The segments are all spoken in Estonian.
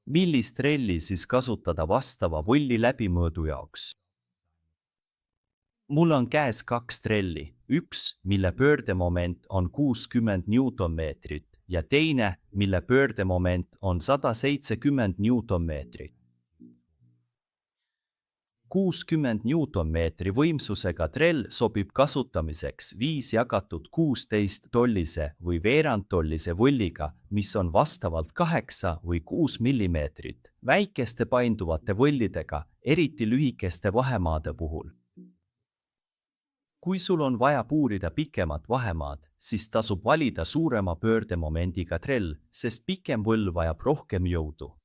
Millist trelli siis kasutada vastava võlli läbimõõdu jaoks? Mul on käes kaks trelli, üks, mille pöördemoment on 60 Newtonmeetrit ja teine, mille pöördemoment on 170 Newtonmeetrit. 60 Newtonmeetri võimsusega trell sobib kasutamiseks 5/16 tollise või veerandtollise võlliga, mis on vastavalt 8 või 6 millimeetrit, väikeste painduvate võllidega, eriti lühikeste vahemaade puhul. Kui sul on vaja puurida pikemat vahemaad, siis tasub valida suurema pöördemomendiga trell, sest pikem võll vajab rohkem jõudu.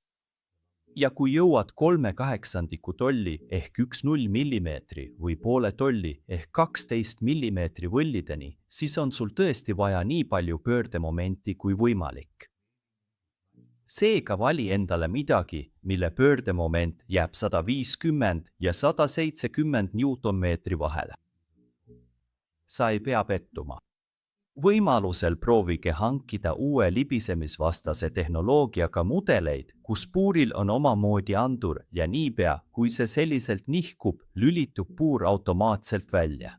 Ja kui jõuad 3/8 tolli ehk 1,0 millimeetri või poole tolli ehk 12 millimeetri võllideni, siis on sul tõesti vaja nii palju pöördemomenti kui võimalik. Seega vali endale midagi, mille pöördemoment jääb 150 ja 170 Newtonmeetri vahele. Sa ei pea pettuma. Võimalusel proovige hankida uue libisemisvastase tehnoloogiaga mudeleid, kus puuril on omamoodi andur ja niipea, kui see selliselt nihkub, lülitub puur automaatselt välja.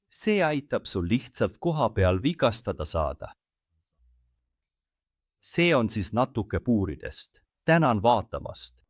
See aitab sul lihtsalt kohapeal vigastada saada. See on siis natuke puuridest. Tänan vaatamast!